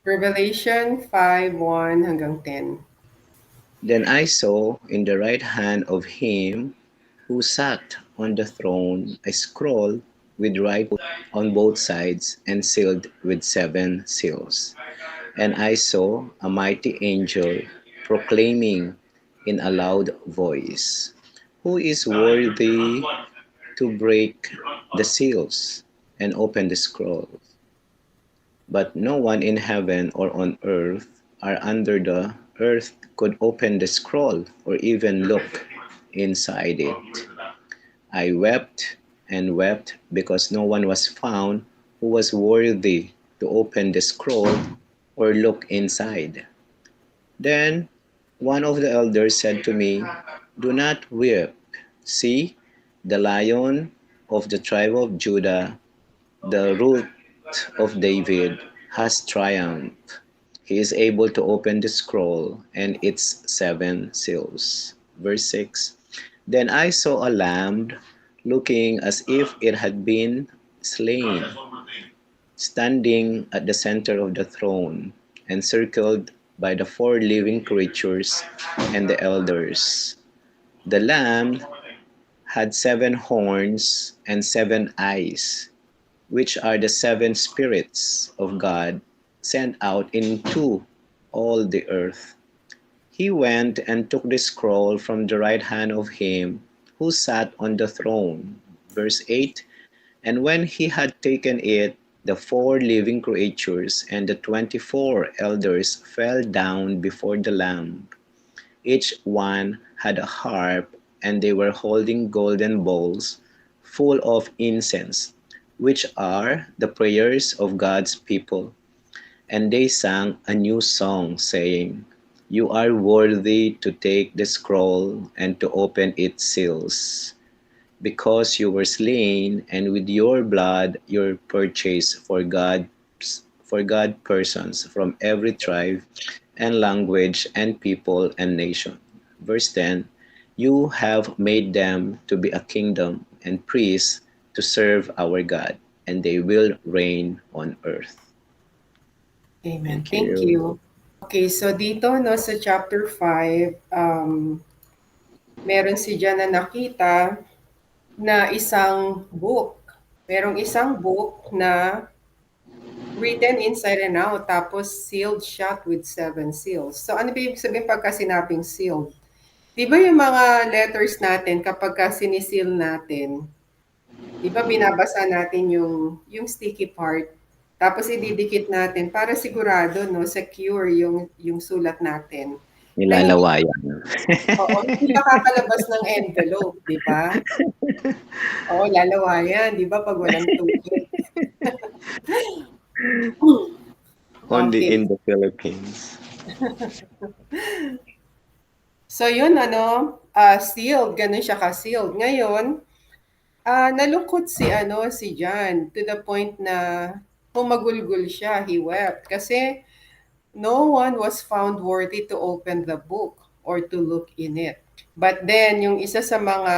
Revelation 5:1 hanggang 10. Then I saw in the right hand of him who sat on the throne a scroll with writing on both sides and sealed with seven seals. And I saw a mighty angel proclaiming in a loud voice, "Who is worthy to break the seals and open the scroll?" But no one in heaven or on earth or under the earth could open the scroll or even look inside it. I wept and wept because no one was found who was worthy to open the scroll or look inside. Then one of the elders said to me, "Do not weep. See, the Lion of the tribe of Judah, the Root of David, has triumphed. He is able to open the scroll and its seven seals." Verse 6. Then I saw a lamb looking as if it had been slain, standing at the center of the throne, encircled by the four living creatures and the elders. The lamb had seven horns and seven eyes, which are the seven spirits of God sent out into all the earth. He went and took the scroll from the right hand of him who sat on the throne. Verse 8. And when he had taken it, the four living creatures and the 24 elders fell down before the Lamb. Each one had a harp, and they were holding golden bowls full of incense, which are the prayers of God's people. And they sang a new song, saying, "You are worthy to take the scroll and to open its seals, because you were slain, and with your blood you purchased for God persons from every tribe and language and people and nation." Verse 10. You have made them to be a kingdom and priests to serve our God, and they will reign on earth. Amen. Thank Thank you. you. Okay, so dito no sa chapter 5, meron si John na nakita na isang book. Merong isang book na written inside and out, tapos sealed shut with seven seals. So ano ba ibig sabihin pagka sinabing sealed? Di ba yung mga letters natin kapag ka siniseal natin, di ba binabasa natin yung sticky part, tapos ididikit natin para sigurado, no, secure yung sulat natin. Na hindi, Nilalawayan. oo, hindi makakalabas ng envelope, di ba? Oo, lalawayan, di ba, pag walang tubig. Only Okay. in the Philippines. So yun ano, sealed, ganun siya ka-sealed. Ngayon, nalungkot si John to the point na humagulgol siya, he wept. Kasi no one was found worthy to open the book or to look in it. But then, yung isa sa mga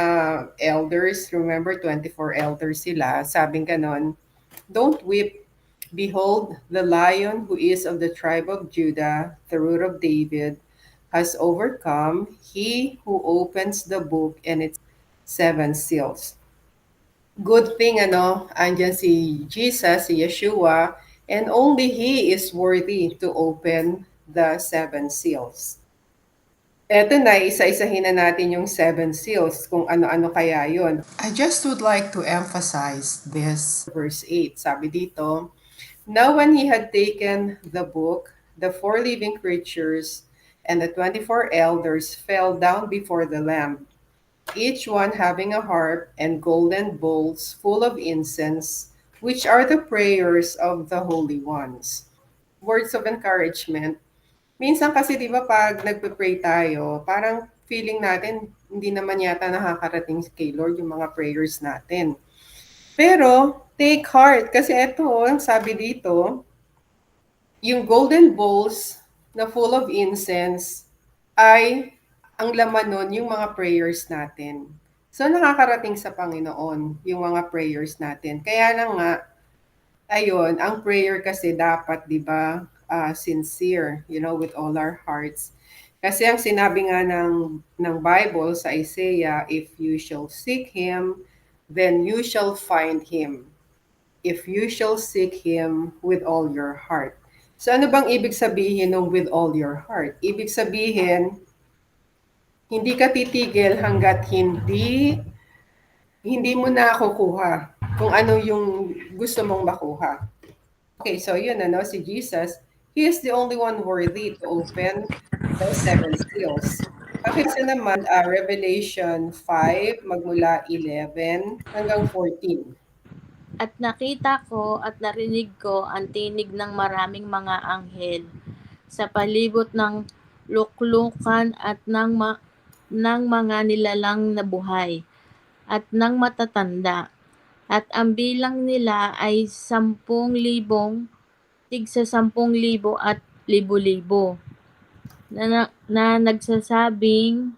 elders, remember 24 elders sila, sabing ganon, "Don't weep. Behold, the lion who is of the tribe of Judah, the root of David, has overcome, he who opens the book and its seven seals." Good thing andyan si Jesus, si Yeshua, and only He is worthy to open the seven seals. Eto na, isa-isahin na natin yung seven seals, kung ano-ano kaya yon. I just would like to emphasize this verse 8. Sabi dito, "Now when he had taken the book, the four living creatures and the 24 elders fell down before the Lamb, each one having a harp and golden bowls full of incense, which are the prayers of the holy ones." Words of encouragement. Minsan kasi 'di ba pag nagpe-pray tayo, parang feeling natin hindi naman yata nakakarating kay Lord yung mga prayers natin. Pero take heart kasi ito, ang sabi dito, yung golden bowls na full of incense ay ang laman nun yung mga prayers natin. So nakakarating sa Panginoon yung mga prayers natin. Kaya lang nga, ayun, ang prayer kasi dapat, 'di ba, sincere, with all our hearts. Kasi ang sinabi nga ng Bible sa Isaiah, if you shall seek Him, then you shall find Him. If you shall seek Him with all your heart. So ano bang ibig sabihin ng with all your heart? Ibig sabihin, hindi ka titigil hanggat hindi mo nakukuha kung ano yung gusto mong makuha. Okay, so yun, si Jesus, He is the only one worthy to open those 7 seals. Pakisa naman, Revelation 5, magmula 11 hanggang 14. At nakita ko at narinig ko ang tinig ng maraming mga anghel sa palibot ng luklukan at ng mga nilalang na buhay at ng matatanda. At ang bilang nila ay 10,000, tigsa 10,000 at libo-libo na nagsasabi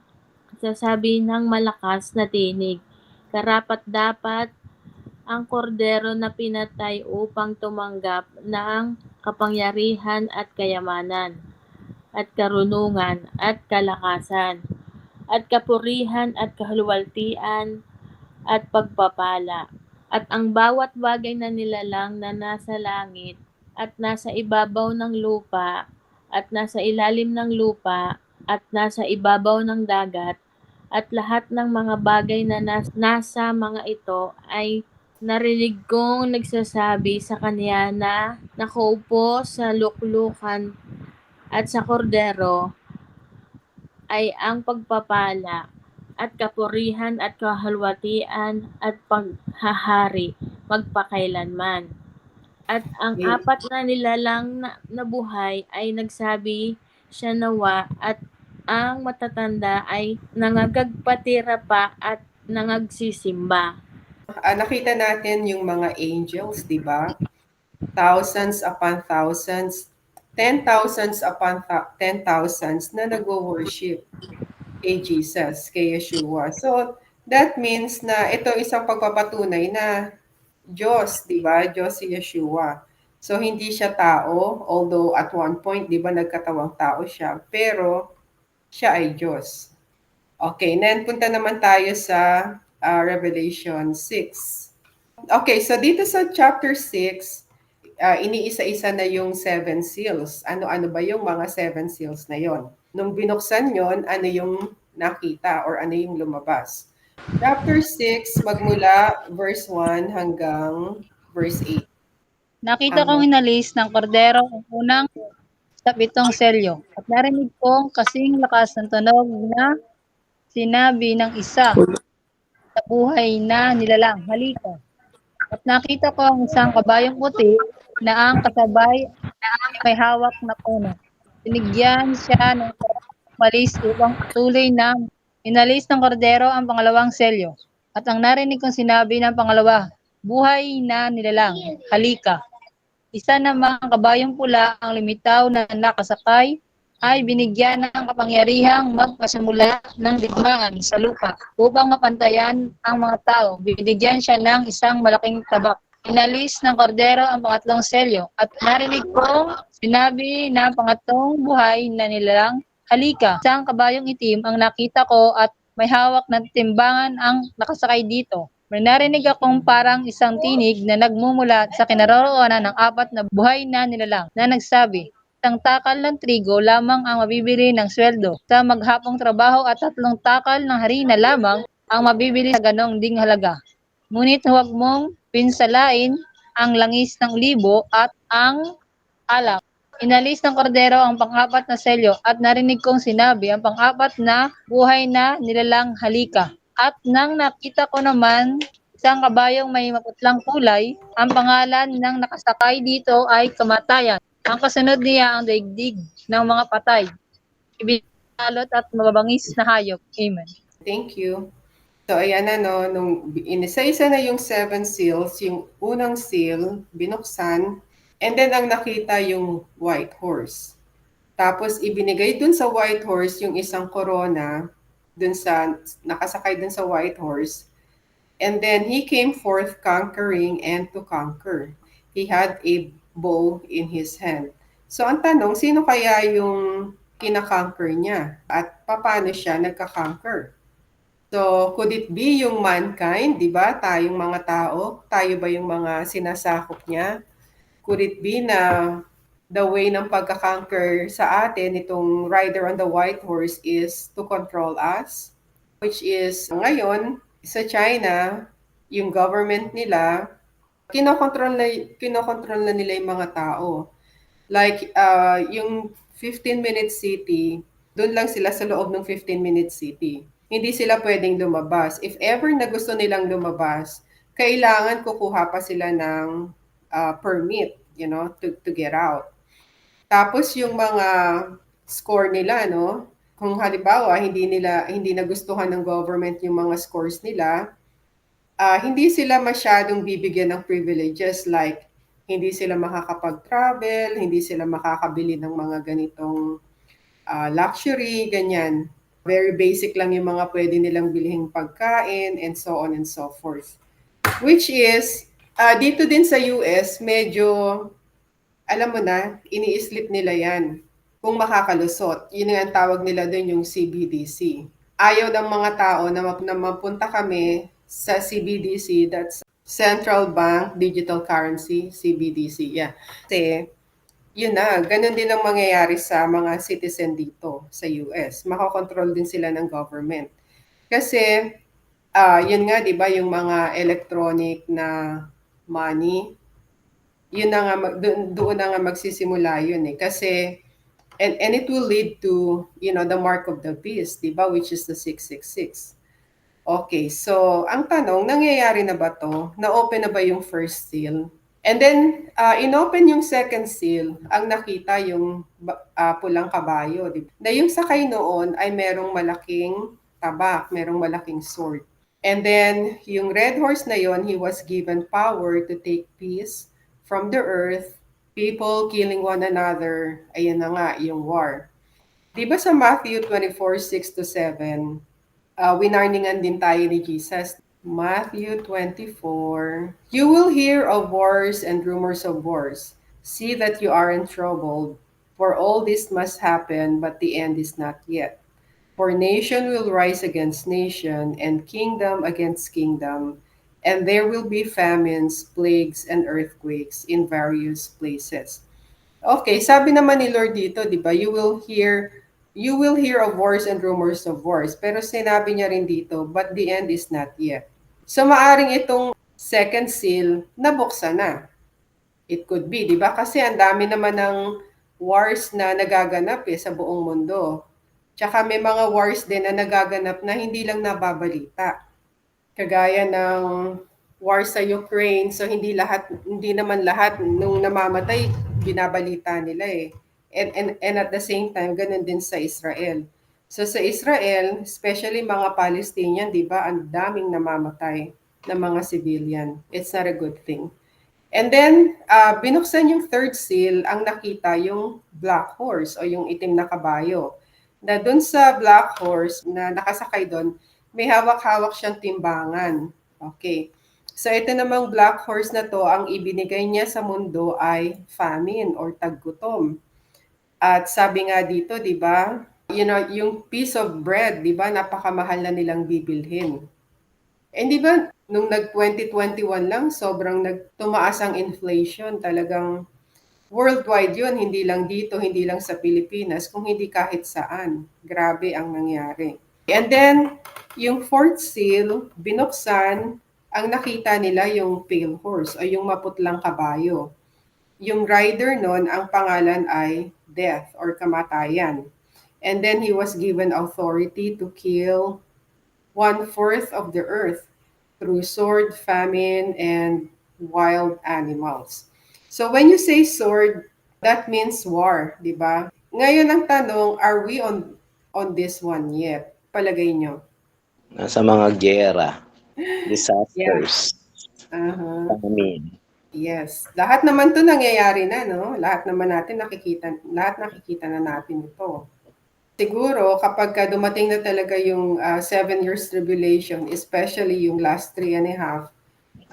ng malakas na tinig, karapat-dapat ang kordero na pinatay upang tumanggap ng kapangyarihan at kayamanan, at karunungan, at kalakasan, at kapurihan, at kaluwalhatian, at pagpapala. At ang bawat bagay na nilalang na nasa langit, at nasa ibabaw ng lupa, at nasa ilalim ng lupa, at nasa ibabaw ng dagat, at lahat ng mga bagay na nasa mga ito ay narinig kong nagsasabi sa kanya na nakaupo sa luklukan at sa kordero ay ang pagpapala at kapurihan at kahalwatian at paghahari magpakailanman. At ang Okay. 4 na nilalang na buhay ay nagsabi siya nawa, at ang matatanda ay nangagagpatira pa at nangagsisimba. Nakita natin yung mga angels, di ba? Thousands upon thousands, 10,000s upon 10,000s na nagwo-worship kay Jesus, kay Yeshua. So, that means na ito isang pagpapatunay na Diyos, di ba? Diyos si Yeshua. So, hindi siya tao, although at one point, di ba, nagkatawang tao siya, pero siya ay Diyos. Okay, then punta naman tayo sa Revelation 6. Okay, so dito sa chapter 6, iniisa-isa na yung 7 seals. Ano-ano ba yung mga 7 seals na yon? Nung binuksan yon, ano yung nakita or ano yung lumabas? Chapter 6, magmula verse 1 hanggang verse 8. Nakita kong inalis ng kordero ang unang sa 7 selyo, at narinig kong kasing lakas ng tunog na sinabi ng isa sa buhay na nilalang, halika. At nakita ko ang isang kabayong puti na ang kasabay may hawak na puno. Binigyan siya ng malis upang patuloy na inalis ng kordero ang pangalawang selyo. At ang narinig kong sinabi ng pangalawa, buhay na nilalang, halika. Isa namang kabayong pula ang limitaw na nakasakay ay binigyan ng kapangyarihang magpasimula ng digmaan sa lupa upang mapantayan ang mga tao. Binigyan siya ng isang malaking tabak. Inalis ng kordero ang pangatlong selyo at narinig kong sinabi ng pangatlong buhay na nilalang, halika. Isang kabayong itim ang nakita ko at may hawak na timbangan ang nakasakay dito. May narinig akong parang isang tinig na nagmumula sa kinaroroonan ng 4 na buhay na nilalang na nagsabi, isang takal ng trigo lamang ang mabibili ng sweldo sa maghapong trabaho at 3 takal ng harina lamang ang mabibili sa ganong ding halaga. Ngunit huwag mong pinsalain ang langis ng libo at ang alak. Inalis ng kordero ang pang-4 na selyo at narinig kong sinabi ang pang-4 na buhay na nilalang, halika. At nang nakita ko naman isang kabayong may maputlang kulay, ang pangalan ng nakasakay dito ay Kamatayan. Ang kasunod niya ang daigdig ng mga patay, ibinalot at mababangis na hayop. Amen. Thank you. So, ayan nung inisa-isa na yung 7 seals, yung unang seal, binuksan, and then ang nakita yung white horse. Tapos, ibinigay dun sa white horse yung isang corona, nakasakay dun sa white horse. And then, he came forth conquering and to conquer. He had a bow in his hand. So ang tanong, sino kaya yung kinakonquer niya at paano siya nagka-conquer? So could it be yung mankind, di ba? Tayong mga tao, tayo ba yung mga sinasakop niya? Could it be na the way ng pagka-conquer sa atin, itong rider on the white horse, is to control us? Which is, ngayon, sa China, yung government nila, kinokontrol na nila yung mga tao. Like, yung 15-minute city, doon lang sila sa loob ng 15-minute city. Hindi sila pwedeng lumabas. If ever na gusto nilang lumabas, kailangan kukuha pa sila ng permit, to get out. Tapos yung mga score nila, no? Kung halimbawa hindi nagustuhan ng government yung mga scores nila, hindi sila masyadong bibigyan ng privileges, like hindi sila makakapag-travel, hindi sila makakabili ng mga ganitong luxury, ganyan. Very basic lang yung mga pwede nilang bilhing pagkain and so on and so forth. Which is, dito din sa US, medyo, alam mo na, ini-slip nila yan kung makakalusot. Yun ang tawag nila doon, yung CBDC. Ayaw ng mga tao na mapunta kami sa CBDC, that's Central Bank Digital Currency, CBDC. Yeah. Kasi, yun na, ganun din ang mangyayari sa mga citizen dito sa US. Makakontrol din sila ng government. Kasi, yun nga, di ba, yung mga electronic na money, yun na nga, doon na nga magsisimula yun eh. Kasi, and it will lead to, the mark of the beast, di ba, which is the 666. Okay, so ang tanong, nangyayari na ba to? Na-open na ba yung first seal? And then, in-open yung second seal, ang nakita yung pulang kabayo. Na yung sakay noon ay merong malaking tabak, merong malaking sword. And then, yung red horse na yon, he was given power to take peace from the earth, people killing one another. Ayan na nga, yung war. Di ba sa Matthew 24:6-7, winarningan din tayo ni Jesus? Matthew 24. You will hear of wars and rumors of wars. See that you aren't troubled, for all this must happen, but the end is not yet. For nation will rise against nation, and kingdom against kingdom, and there will be famines, plagues, and earthquakes in various places. Okay, sabi naman ni Lord dito, di ba, you will hear of wars and rumors of wars. Pero sinabi niya rin dito, but the end is not yet. So maaring itong second seal nabuksan na. It could be, di ba? Kasi ang dami naman ng wars na nagaganap sa buong mundo. Tsaka may mga wars din na nagaganap na hindi lang nababalita. Kagaya ng war sa Ukraine, so hindi naman lahat nung namamatay binabalita nila eh. And at the same time, ganun din sa Israel. So sa Israel, especially mga Palestinian, di ba, ang daming namamatay ng mga civilian. It's not a good thing. And then, binuksan yung third seal, ang nakita yung black horse o yung itim na kabayo. Na dun sa black horse na nakasakay doon, may hawak-hawak siyang timbangan. Okay. So ito namang black horse na to, ang ibinigay niya sa mundo ay famine or taggutom. At sabi nga dito, di ba, yung piece of bread, di ba, napakamahal na nilang bibilhin. And di ba, nung nag-2021 lang, sobrang tumaas ang inflation. Talagang worldwide yun, hindi lang dito, hindi lang sa Pilipinas, kung hindi kahit saan. Grabe ang nangyari. And then, yung fourth seal, binuksan, ang nakita nila yung pale horse o yung maputlang kabayo. Yung rider nun, ang pangalan ay death or kamatayan. And then he was given authority to kill 1/4 of the earth through sword, famine, and wild animals. So when you say sword, that means war, di ba? Ngayon ang tanong, are we on this one yet? Palagay nyo? Nasa mga gera, disasters, famine. Yes. Lahat naman 'to nangyayari na, no? Lahat nakikita na natin ito. Siguro kapag dumating na talaga yung 7 years tribulation, especially yung last 3.5,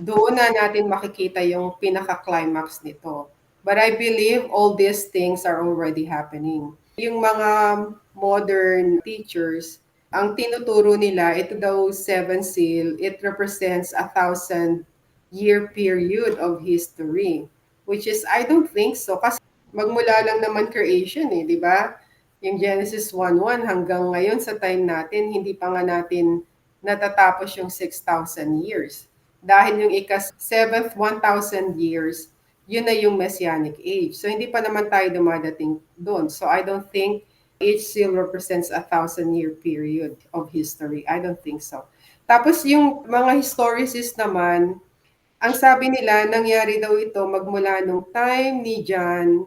doon na natin makikita yung pinaka-climax nito. But I believe all these things are already happening. Yung mga modern teachers, ang tinuturo nila, ito daw seven seal, it represents 1,000-year period of history. Which is, I don't think so. Kasi magmula lang naman creation di ba? Yung Genesis 1:1 hanggang ngayon sa time natin, hindi pa nga natin natatapos yung 6,000 years. Dahil yung ika-7th 1,000 years, yun na yung Messianic age. So hindi pa naman tayo dumadating doon. So I don't think each seal represents 1,000-year period of history. I don't think so. Tapos yung mga historicists naman, ang sabi nila, nangyari daw ito magmula nung time ni John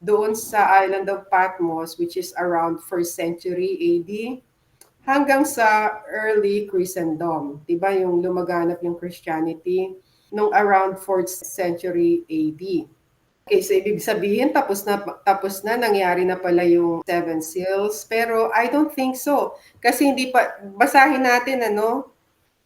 doon sa island of Patmos, which is around 1st century AD, hanggang sa early Christendom. Diba yung lumaganap yung Christianity nung around 4th century AD. Okay, so ibig sabihin tapos na nangyari na pala yung seven seals, pero I don't think so. Kasi hindi pa basahin natin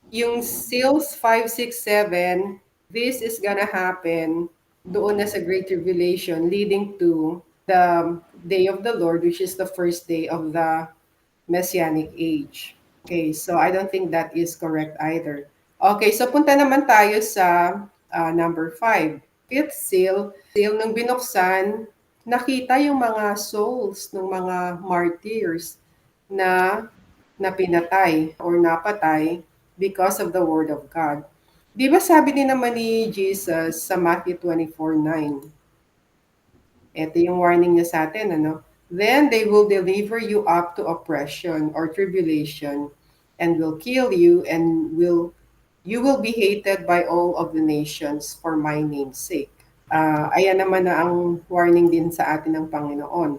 yung seals 5, 6, 7, this is gonna happen doon na sa Great Tribulation leading to the day of the Lord, which is the first day of the Messianic age. Okay, so I don't think that is correct either. Okay, so punta naman tayo sa number 5. Fifth seal nung binuksan, nakita yung mga souls ng mga martyrs na napinatay or napatay because of the word of God. Di ba sabi din naman ni Jesus sa Matthew 24:9? Ito yung warning niya sa atin, Then they will deliver you up to oppression or tribulation and will kill you and you will be hated by all of the nations for my name's sake. Ayan naman na ang warning din sa atin ng Panginoon.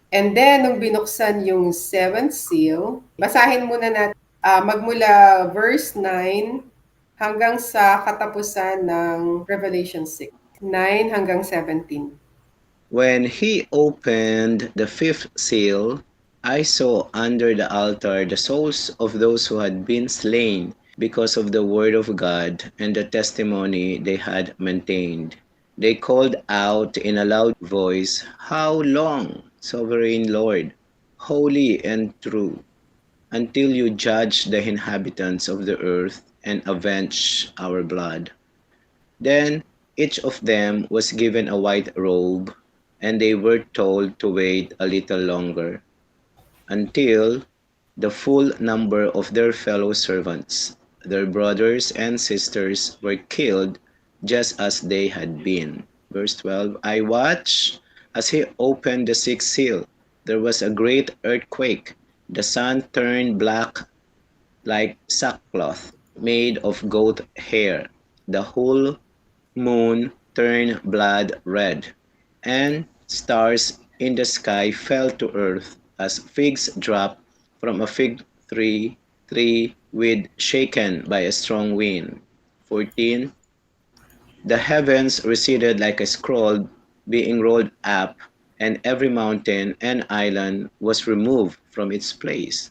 And then, nung binuksan yung seventh seal, basahin muna natin magmula verse 9 hanggang sa katapusan ng Revelation 6. 9 hanggang 17. When he opened the fifth seal, I saw under the altar the souls of those who had been slain because of the word of God and the testimony they had maintained. They called out in a loud voice, "How long, sovereign Lord, holy and true, until you judge the inhabitants of the earth and avenge our blood?" Then each of them was given a white robe, and they were told to wait a little longer, until the full number of their fellow servants, their brothers and sisters, were killed just as they had been. Verse 12, I watched as he opened the sixth seal. There was a great earthquake. The sun turned black like sackcloth made of goat hair. The whole moon turned blood red, and stars in the sky fell to earth as figs drop from a fig tree with shaken by a strong wind. 14. The heavens receded like a scroll being rolled up, and every mountain and island was removed from its place.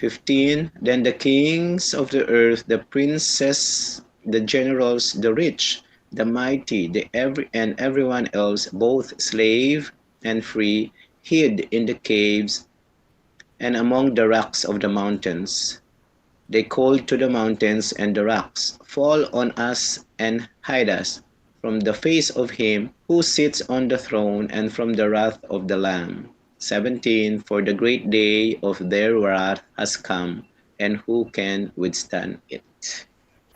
15. Then the kings of the earth, the princes, the generals, the rich, the mighty, and everyone else, both slave and free, hid in the caves and among the rocks of the mountains. They called to the mountains and the rocks, "Fall on us and hide us from the face of him who sits on the throne and from the wrath of the Lamb." 17. For the great day of their wrath has come, and who can withstand it?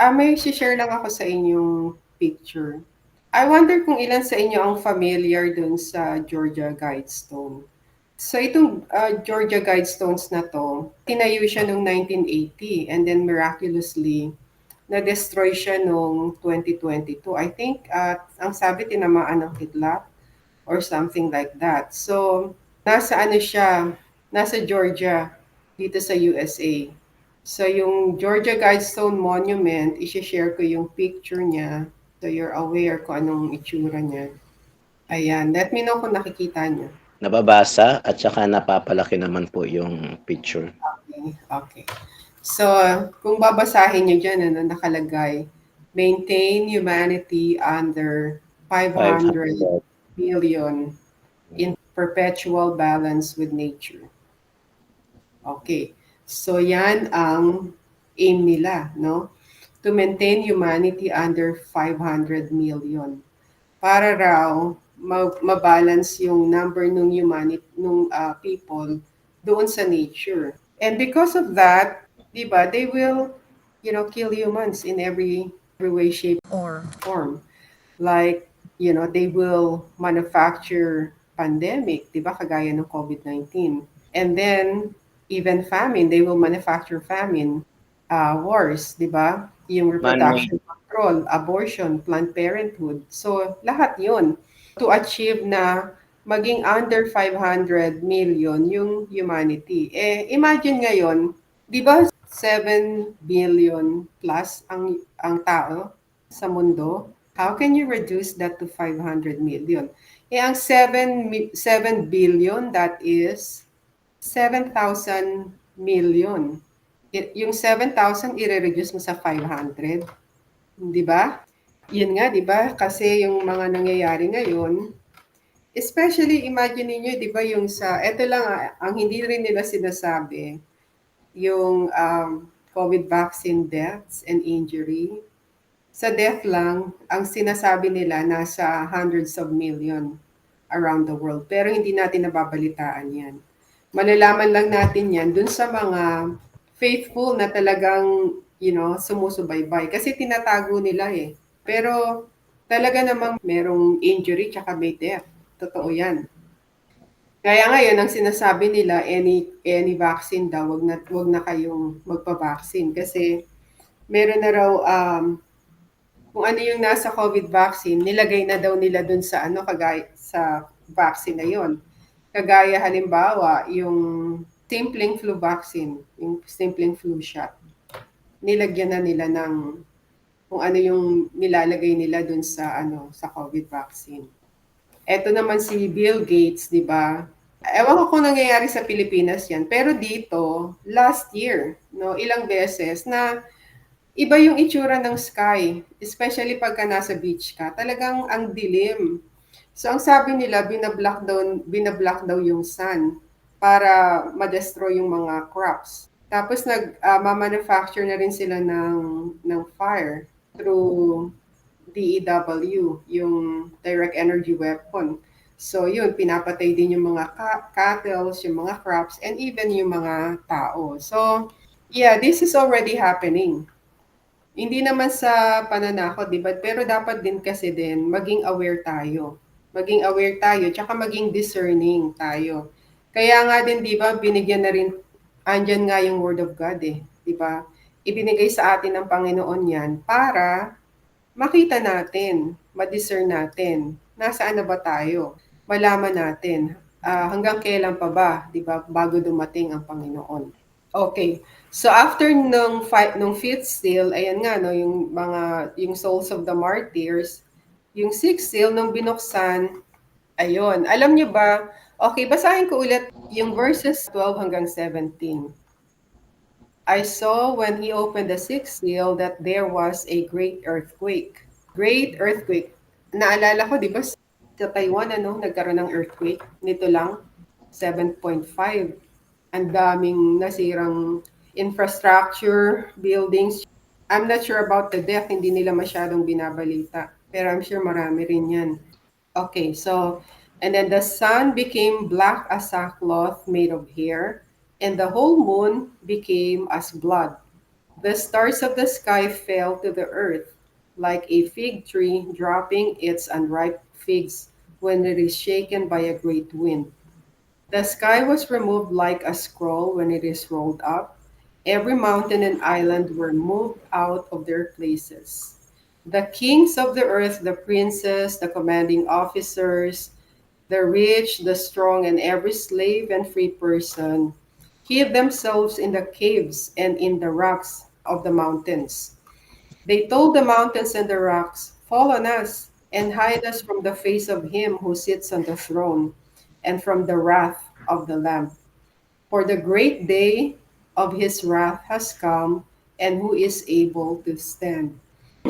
May share lang ako sa inyong picture. I wonder kung ilan sa inyo ang familiar dun sa Georgia Guidestone. So itong Georgia Guidestones na to, tinayo siya noong 1980 and then miraculously na-destroy siya noong 2022. I think ang sabi tinamaan ng kidlat or something like that. So nasa Georgia dito sa USA. So yung Georgia Guidestone Monument, i-share ko yung picture niya so you're aware kung anong itsura niya. Ayan, let me know kung nakikita niyo. Nababasa at saka napapalaki naman po yung picture. Okay. So, kung babasahin niyo dyan, nakalagay, maintain humanity under 500 500. billion in perpetual balance with nature. Okay. So yan ang aim nila, no? To maintain humanity under 500 million. Para raw mabalance yung number ng humanity nung people doon sa nature. And because of that, 'di ba, they will, kill humans in every way, shape, or form. Like, they will manufacture pandemic, 'di ba, kagaya ng COVID-19. And then even famine, they will manufacture famine, wars, 'di ba? Yung Man-made. reproduction control, abortion, Planned Parenthood. So lahat 'yun to achieve na maging under 500 million yung humanity. Imagine ngayon, 'di ba 7 billion plus ang tao sa mundo? How can you reduce that to 500 million? Ang 7 billion, that is 7,000 million. Yung 7,000 i-reduce mo sa 500, 'di ba? Yun nga, 'di ba? Kasi yung mga nangyayari ngayon, especially imagine niyo, 'di ba, yung eto lang, ang hindi rin nila sinasabi, yung COVID vaccine deaths and injury. Sa death lang, ang sinasabi nila nasa hundreds of million around the world. Pero hindi natin nababalitaan yan. Malalaman lang natin yan dun sa mga faithful na talagang, sumusubaybay. Kasi tinatago nila eh. Pero talaga namang merong injury tsaka may death. Totoo yan. Kaya ngayon, ang sinasabi nila, any vaccine daw, wag na kayong magpa-vaccine. Kasi meron na raw, kung ano yung nasa COVID vaccine, nilagay na daw nila dun sa kagaya sa vaccine na yon. Kagaya halimbawa, yung simpleng flu vaccine, yung simpleng flu shot. Nilagyan na nila ng kung ano yung nilalagay nila dun sa sa COVID vaccine. Eto naman si Bill Gates, 'di ba? Ewan ko kung nangyayari sa Pilipinas 'yan, pero dito last year, no, ilang beses na iba yung itsura ng sky, especially pagka nasa beach ka. Talagang ang dilim. So ang sabi nila, binablock daw yung sun para ma-destroy yung mga crops. Tapos ma-manufacture na rin sila ng fire through DEW, yung direct energy weapon. So yun, pinapatay din yung mga cattle, yung mga crops, and even yung mga tao. So yeah, this is already happening. Hindi naman sa pananakot, 'di ba? Pero dapat din kasi din maging aware tayo. Maging aware tayo, tsaka maging discerning tayo. Kaya nga din, 'di ba, binigyan na rin, andyan nga yung Word of God eh, 'di ba? Ibinigay sa atin ng Panginoon 'yan para makita natin, ma-discern natin, nasaan na ba tayo? Malaman natin, hanggang kailan pa ba, 'di ba, bago dumating ang Panginoon. Okay. So after nung fifth seal, ayan nga no, yung souls of the martyrs, yung sixth seal nung binuksan, ayun. Alam niyo ba? Okay, basahin ko ulit yung verses 12 hanggang 17. I saw when he opened the sixth seal that there was a great earthquake. Great earthquake. Naalala ko, di ba, sa Taiwan, nagkaroon ng earthquake. Nito lang, 7.5. Ang daming nasirang infrastructure, buildings. I'm not sure about the death, hindi nila masyadong binabalita. Pero I'm sure marami rin yan. Okay, so, and then the sun became black as sackcloth made of hair, and the whole moon became as blood. The stars of the sky fell to the earth, like a fig tree dropping its unripe figs when it is shaken by a great wind. The sky was removed like a scroll when it is rolled up. Every mountain and island were moved out of their places. The kings of the earth, the princes, the commanding officers, the rich, the strong, and every slave and free person hid themselves in the caves and in the rocks of the mountains. They told the mountains and the rocks, "Fall on us and hide us from the face of him who sits on the throne and from the wrath of the Lamb. For the great day of his wrath has come, and who is able to stand?"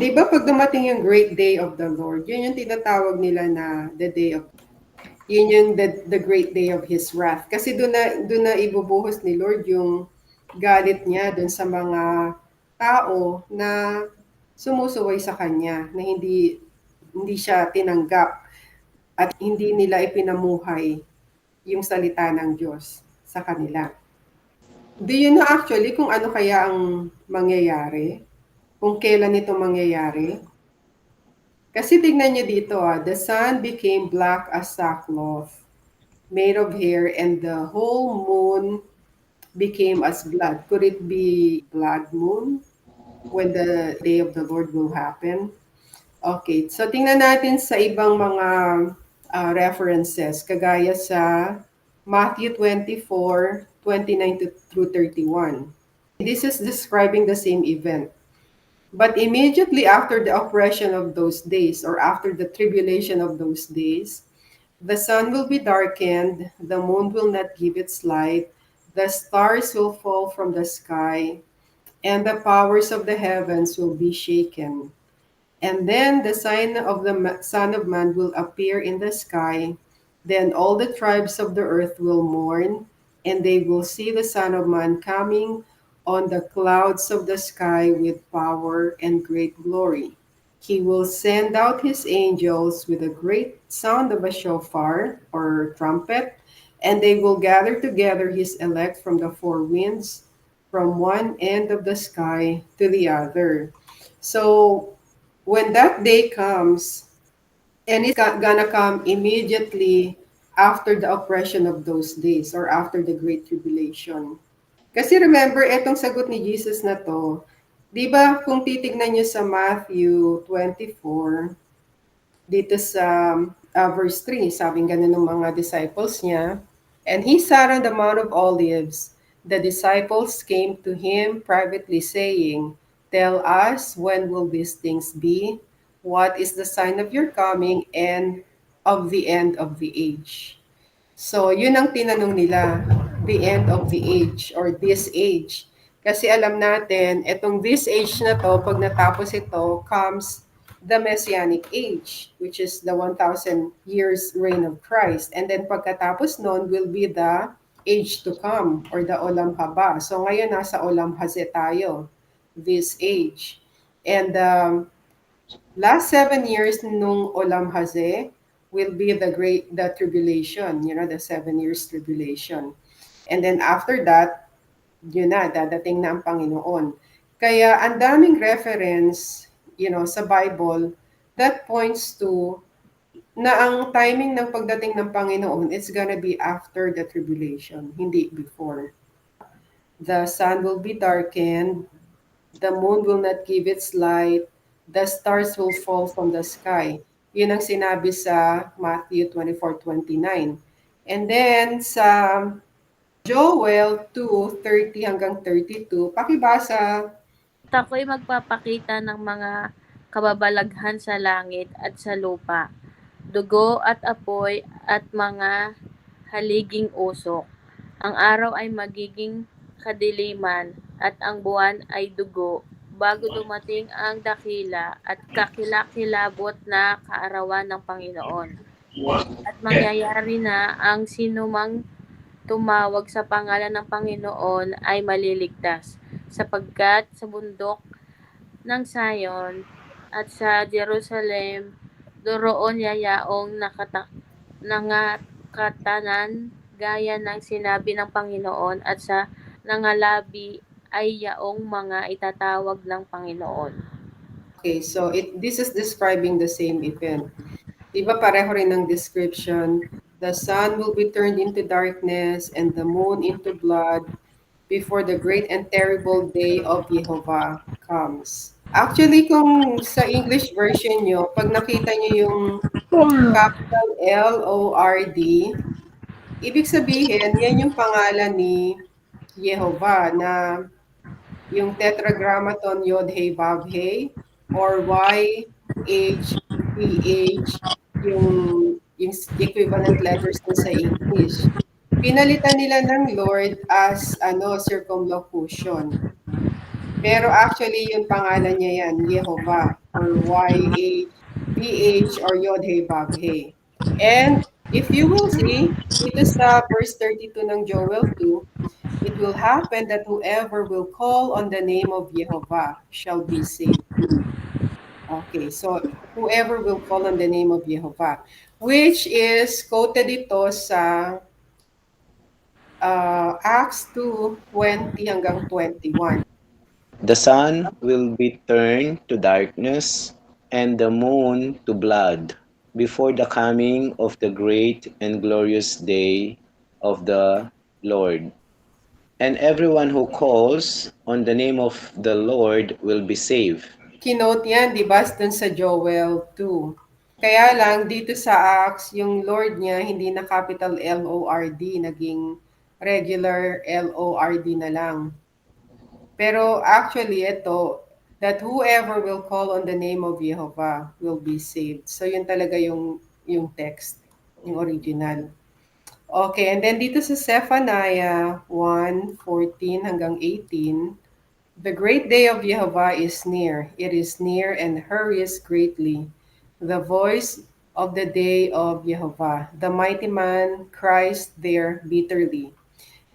Di ba pag dumating yung great day of the Lord, yun yung tinatawag nila na the day of, yun yung the great day of His wrath. Kasi doon na ibubuhos ni Lord yung galit niya doon sa mga tao na sumusuway sa Kanya, na hindi siya tinanggap at hindi nila ipinamuhay yung salita ng Diyos sa kanila. Do you know actually kung ano kaya ang mangyayari? Kung kailan ito mangyayari? Kasi tignan niyo dito, the sun became black as sackcloth, made of hair, and the whole moon became as blood. Could it be blood moon when the day of the Lord will happen? Okay, so tingnan natin sa ibang mga references, kagaya sa Matthew 24:29 through 31. This is describing the same event. But immediately after the oppression of those days, or after the tribulation of those days, the sun will be darkened, the moon will not give its light, the stars will fall from the sky, and the powers of the heavens will be shaken. And then the sign of the Son of Man will appear in the sky. Then all the tribes of the earth will mourn, and they will see the Son of Man coming on the clouds of the sky with power and great glory. He will send out his angels with a great sound of a shofar or trumpet, and they will gather together his elect from the four winds, from one end of the sky to the other. So when that day comes, and it's gonna come immediately after the oppression of those days, or after the Great Tribulation. Kasi remember, etong sagot ni Jesus na to, di ba kung titignan niyo sa Matthew 24, dito sa verse 3, sabing ganun ng mga disciples niya, and he sat on the Mount of Olives. The disciples came to him privately saying, "Tell us, when will these things be? What is the sign of your coming and of the end of the age?" So, yun ang tinanong nila, the end of the age or this age. Kasi alam natin, etong this age na to, pag natapos ito, comes the Messianic age, which is the 1,000 years reign of Christ. And then pagkatapos nun will be the age to come or the Olam Haba. So ngayon nasa Olam Hazeh tayo, this age. And last 7 years nung Olam Hazeh will be the tribulation, the 7 years tribulation. And then after that, yun na, dadating na ang Panginoon. Kaya ang daming reference, sa Bible that points to na ang timing ng pagdating ng Panginoon, it's gonna be after the tribulation, hindi before. The sun will be darkened, the moon will not give its light, the stars will fall from the sky. Yun ang sinabi sa Matthew 24:29. And then sa Joel 2:30 hanggang 32, pakibasa. At ako'y magpapakita ng mga kababalaghan sa langit at sa lupa, dugo at apoy at mga haliging usok. Ang araw ay magiging kadiliman at ang buwan ay dugo bago dumating ang dakila at kakilakilabot na kaarawan ng Panginoon. At mangyayari na ang sinumang tumawag sa pangalan ng Panginoon ay maliligtas, sapagkat sa bundok ng Sion at sa Jerusalem, doroon yayaong nangakatanan gaya ng sinabi ng Panginoon, at sa nangalabi ay yaong mga itatawag ng Panginoon. Okay, so this is describing the same event. Diba pareho rin ng description? The sun will be turned into darkness and the moon into blood before the great and terrible day of Jehovah comes. Actually, kung sa English version nyo, pag nakita nyo yung capital Lord, ibig sabihin, yan yung pangalan ni Jehovah na yung tetragrammaton Yod-Heh-Vav-Heh or YHVH, yung equivalent letters na sa English. Pinalitan nila ng Lord as circumlocution. Pero actually, yung pangalan niya yan, Jehovah. or YHVH or Yod-He Vav-He. And if you will see, dito sa verse 32 ng Joel 2, it will happen that whoever will call on the name of Jehovah shall be saved. Okay, so whoever will call on the name of Jehovah, which is quoted ito sa Acts 2:20 hanggang 21. The sun will be turned to darkness and the moon to blood before the coming of the great and glorious day of the Lord. And everyone who calls on the name of the Lord will be saved. Kinote yan, di ba, dun sa Joel 2. Kaya lang, dito sa Acts, yung Lord niya, hindi na capital L-O-R-D, naging regular L-O-R-D na lang. Pero actually, ito, that whoever will call on the name of Jehovah will be saved. So yun talaga yung text, yung original. Okay, and then dito sa Zephaniah 1:14 hanggang 18, the great day of Jehovah is near. It is near and hurries greatly. The voice of the day of Jehovah. The mighty man cries there bitterly.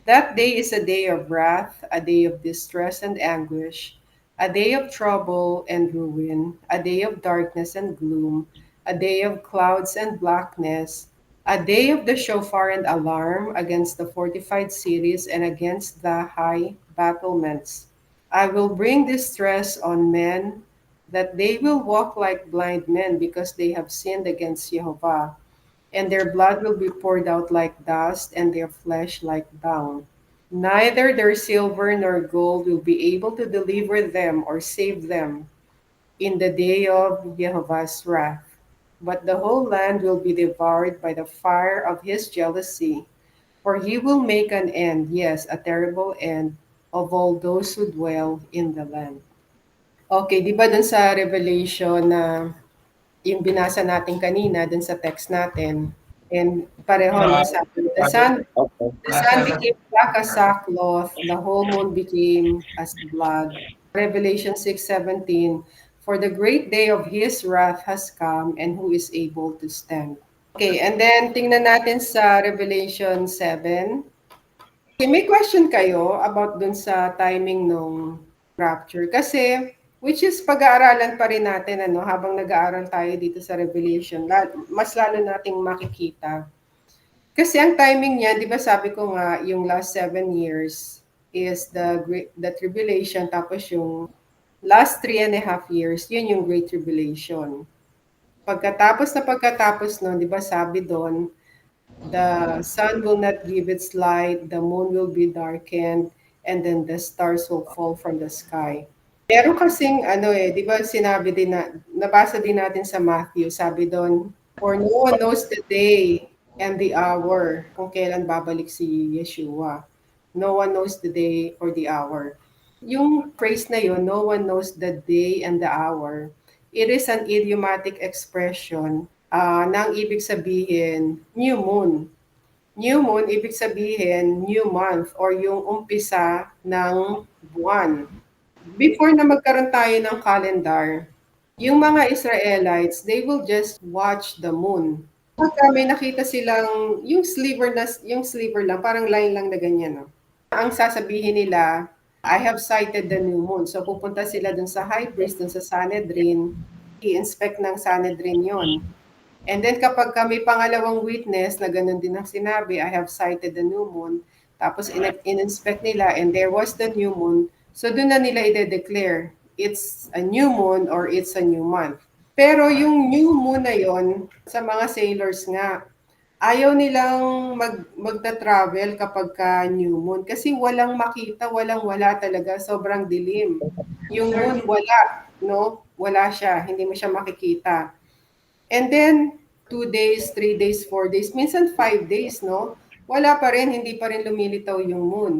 That day is a day of wrath, a day of distress and anguish, a day of trouble and ruin, a day of darkness and gloom, a day of clouds and blackness, a day of the shofar and alarm against the fortified cities and against the high battlements. I will bring distress on men, that they will walk like blind men because they have sinned against Jehovah, and their blood will be poured out like dust, and their flesh like dung. Neither their silver nor gold will be able to deliver them or save them in the day of Jehovah's wrath. But the whole land will be devoured by the fire of his jealousy, for he will make an end, yes, a terrible end, of all those who dwell in the land. Okay, di ba dun sa Revelation na yung binasa natin kanina dun sa text natin, and pareho, no, sabi, the sun became black as sackcloth, the whole moon became as blood. Revelation 6:17, for the great day of his wrath has come, and who is able to stand? Okay, and then tingnan natin sa Revelation 7. Okay, may question kayo about dun sa timing nung rapture. Kasi, which is pag-aaralan pa rin natin ano, habang nag-aaral tayo dito sa Revelation, mas lalo nating makikita. Kasi ang timing niya, di ba sabi ko nga, yung last 7 years is the tribulation, tapos yung last 3.5 years, yun yung Great Tribulation. Pagkatapos nun, di ba sabi doon, the sun will not give its light, the moon will be darkened, and then the stars will fall from the sky. Pero kasing ano di ba sinabi din na, nabasa din natin sa Matthew, sabi doon, for no one knows the day and the hour kung kailan babalik si Yeshua. No one knows the day or the hour. Yung phrase na yun, no one knows the day and the hour, it is an idiomatic expression nang ibig sabihin new moon. New moon, ibig sabihin new month or yung umpisa ng buwan. Before na magkaroon tayo ng calendar, yung mga Israelites, they will just watch the moon. Pagka may nakita silang yung sliver lang, parang line lang na ganyan. No? Ang sasabihin nila, I have sighted the new moon. So pupunta sila dun sa high priest, dun sa Sanhedrin, i-inspect ng Sanhedrin yon. And then kapag may pangalawang witness na ganun din ang sinabi, I have sighted the new moon, tapos in-inspect nila and there was the new moon, so doon na nila i-declare it's a new moon or it's a new month. Pero yung new moon na yon, sa mga sailors nga, ayaw nilang magta-travel kapag ka new moon kasi walang makita, wala talaga, sobrang dilim. Yung moon wala, no? Wala siya, hindi mo siya makikita. And then, 2 days, 3 days, 4 days, minsan 5 days, no? Wala pa rin, hindi pa rin lumilitaw yung moon.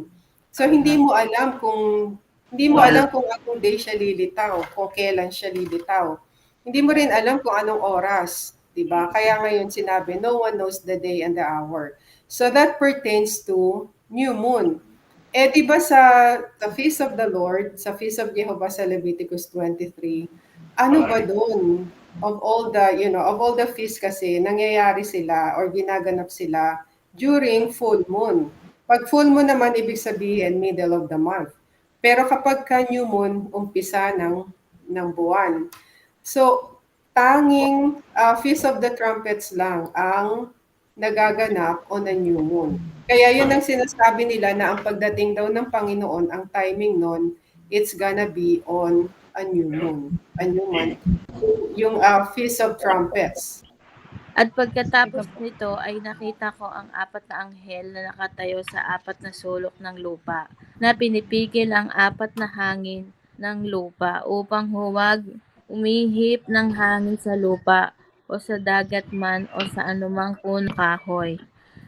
So, hindi mo alam kung anong day siya lilitaw, kung kailan siya lilitaw. Hindi mo rin alam kung anong oras, di ba? Kaya ngayon sinabi, no one knows the day and the hour. So, that pertains to new moon. Eh, di ba sa Feast of the Lord, sa Feast of Jehovah sa Leviticus 23, ano ba dun? Of all the, of all the feasts kasi, nangyayari sila or ginaganap sila during full moon. Pag full moon naman, ibig sabihin middle of the month. Pero kapag ka new moon, umpisa ng buwan. So, tanging Feast of the Trumpets lang ang nagaganap on a new moon. Kaya yun ang sinasabi nila na ang pagdating daw ng Panginoon, ang timing nun, it's gonna be on a new moon, a new month. Yung Feast of Trumpets. At pagkatapos nito ay nakita ko ang 4 na anghel na nakatayo sa 4 na sulok ng lupa, na pinipigil ang 4 na hangin ng lupa upang huwag umihip ng hangin sa lupa o sa dagat man o sa anumang punong kahoy.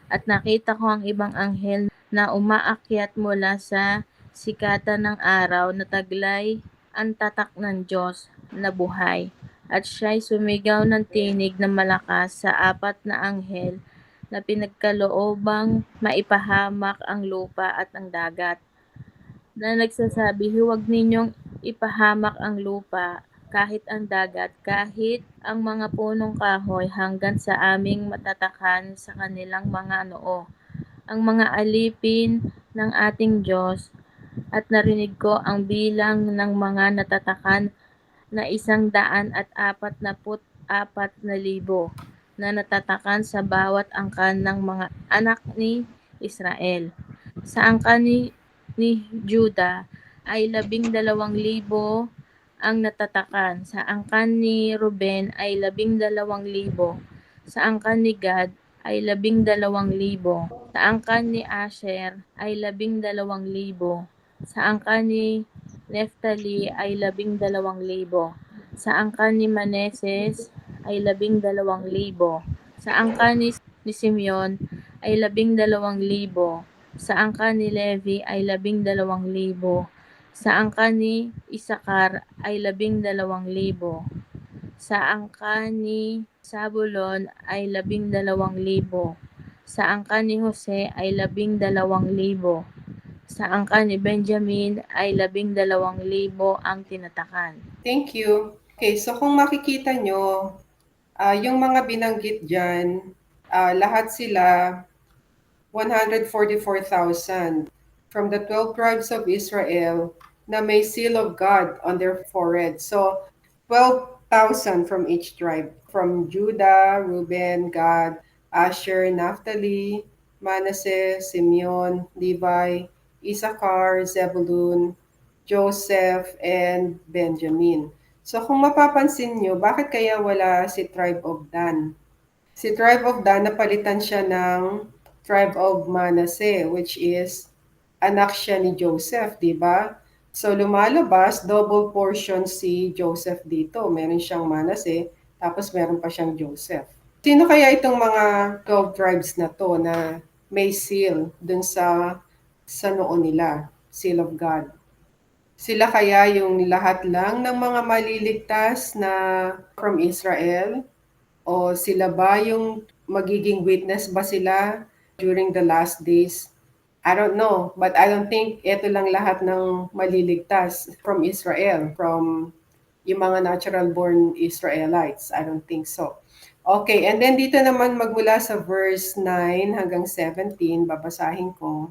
At nakita ko ang ibang anghel na umaakyat mula sa sikatan ng araw na taglay ang tatak ng Diyos na buhay. At siya'y sumigaw ng tinig na malakas sa 4 na anghel na pinagkaloobang maipahamak ang lupa at ang dagat, na nagsasabi, huwag ninyong ipahamak ang lupa, kahit ang dagat, kahit ang mga punong kahoy hanggang sa aming matatakan sa kanilang mga noo, ang mga alipin ng ating Diyos. At narinig ko ang bilang ng mga natatakan na 144,000 na natatakan sa bawat angkan ng mga anak ni Israel. Sa angkan ni Juda ay 12,000 ang natatakan. Sa angkan ni Ruben ay 12,000. Sa angkan ni Gad ay 12,000. Sa angkan ni Asher ay 12,000. Sa angkan ni Neftali ay 12,000. Sa angkan ni Manases ay 12,000. Sa angkan ni Simeon ay 12,000. Sa angkan ni Levi ay 12,000. Sa angkan ni Isakar ay 12,000. Sa angkan ni Zabulon ay 12,000. Sa angkan ni Jose ay 12,000. Sa angkan ni Benjamin ay 12,000 ang tinatakan. Thank you. Okay, so kung makikita nyo, yung mga binanggit dyan, lahat sila 144,000 from the 12 tribes of Israel na may seal of God on their forehead. So, 12,000 from each tribe. From Judah, Reuben, Gad, Asher, Naphtali, Manasseh, Simeon, Levi, Issachar, Zebulun, Joseph, and Benjamin. So kung mapapansin nyo, bakit kaya wala si tribe of Dan? Si tribe of Dan, napalitan siya ng tribe of Manasseh, which is anak siya ni Joseph, di ba? So lumalabas, double portion si Joseph dito. Meron siyang Manasseh, tapos meron pa siyang Joseph. Sino kaya itong mga 12 tribes na to na may seal dun sa noo nila, seal of God? Sila kaya yung lahat lang ng mga maliligtas na from Israel? O sila ba yung magiging witness ba sila during the last days? I don't know, but I don't think ito lang lahat ng maliligtas from Israel, from yung mga natural-born Israelites. I don't think so. Okay, and then dito naman magmula sa verse 9 hanggang 17, babasahin ko.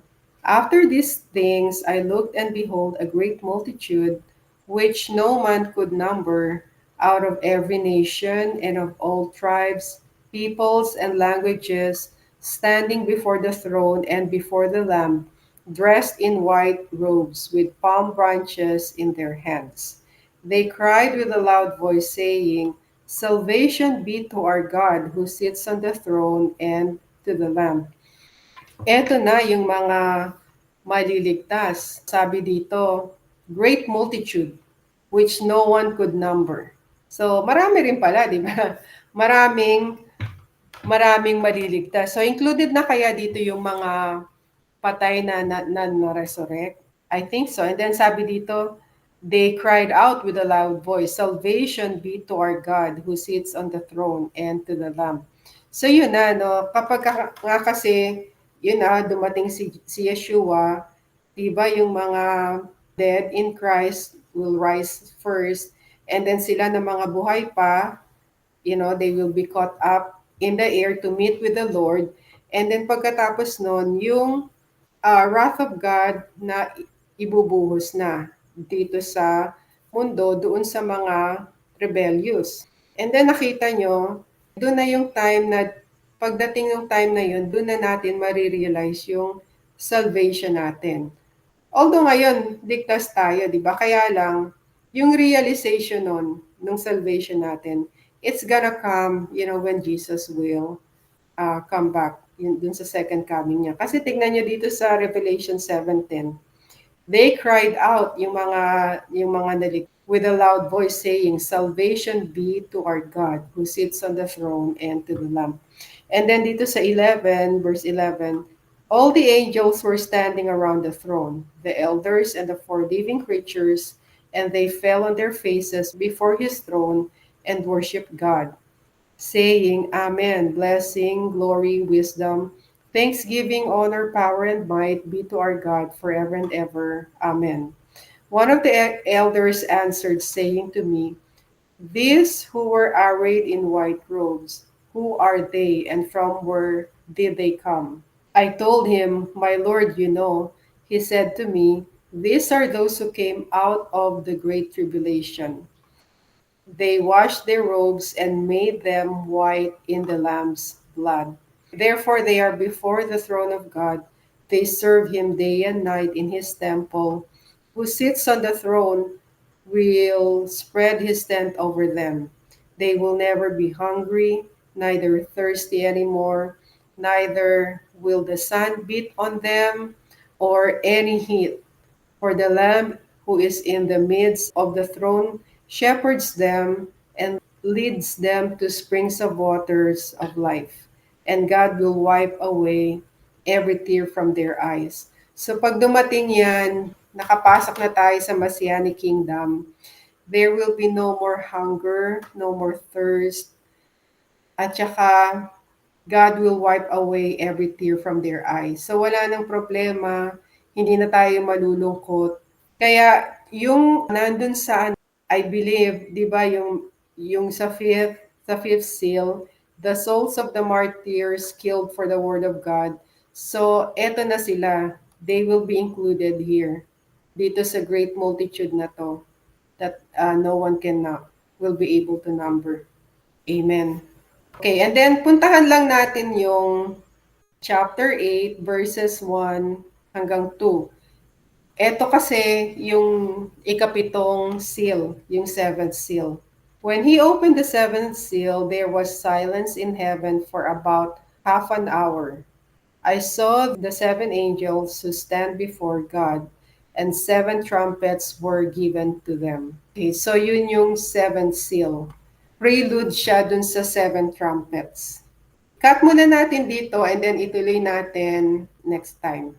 After these things I looked, and behold, a great multitude, which no man could number, out of every nation and of all tribes, peoples, and languages, standing before the throne and before the Lamb, dressed in white robes, with palm branches in their hands. They cried with a loud voice, saying, Salvation be to our God who sits on the throne and to the Lamb. Eto na yung mga maliligtas. Sabi dito, great multitude, which no one could number. So, marami rin pala, di ba? Maraming maliligtas. So, included na kaya dito yung mga patay na resurrect? I think so. And then sabi dito, they cried out with a loud voice, Salvation be to our God who sits on the throne and to the Lamb. So yun na, no? Kapag nga kasi, yun na, dumating si Yeshua, diba yung mga dead in Christ will rise first, And then sila na mga buhay pa, they will be caught up in the air to meet with the Lord. And then pagkatapos nun, yung wrath of God na ibubuhos na dito sa mundo doon sa mga rebellious. And then nakita nyo, doon na yung time na, pagdating ng time na yun, doon na natin marirealize yung salvation natin. Although ngayon, ligtas tayo, di ba? Kaya lang, yung realization nun, nung salvation natin, it's gonna come, when Jesus will come back, dun sa second coming niya. Kasi tignan nyo dito sa Revelation 7:10, they cried out, yung mga nalik, with a loud voice saying, "Salvation be to our God who sits on the throne and to the Lamb." And then dito sa 11, verse 11, all the angels were standing around the throne, the elders and the four living creatures, and they fell on their faces before his throne and worshiped God, saying, "Amen, blessing, glory, wisdom, thanksgiving, honor, power, and might be to our God forever and ever. Amen." One of the elders answered, saying to me, "These who were arrayed in white robes, who are they, and from where did they come?" I told him, "My Lord, you know." He said to me, "These are those who came out of the great tribulation. They washed their robes and made them white in the Lamb's blood. Therefore, they are before the throne of God. They serve him day and night in his temple. Who sits on the throne will spread his tent over them. They will never be hungry, neither thirsty anymore, neither will the sun beat on them or any heat. For the Lamb who is in the midst of the throne shepherds them and leads them to springs of waters of life. And God will wipe away every tear from their eyes. So pag dumating yan, nakapasok na tayo sa Messianic Kingdom, there will be no more hunger, no more thirst, at saka God will wipe away every tear from their eyes. So wala nang problema, hindi na tayo malulungkot. Kaya yung nandun sa, I believe, di ba, yung sa fifth seal, the souls of the martyrs killed for the word of God. So eto na sila, they will be included here, dito sa great multitude na to, that no one will be able to number. Amen. Okay, and then puntahan lang natin yung chapter 8, verses 1 hanggang 2. Ito kasi yung ikapitong seal, yung seventh seal. When he opened the seventh seal, there was silence in heaven for about half an hour. I saw the seven angels who stand before God, and seven trumpets were given to them. Okay, so yun yung seventh seal. Prelude siya dun sa seven trumpets. Cut muna natin dito and then ituloy natin next time.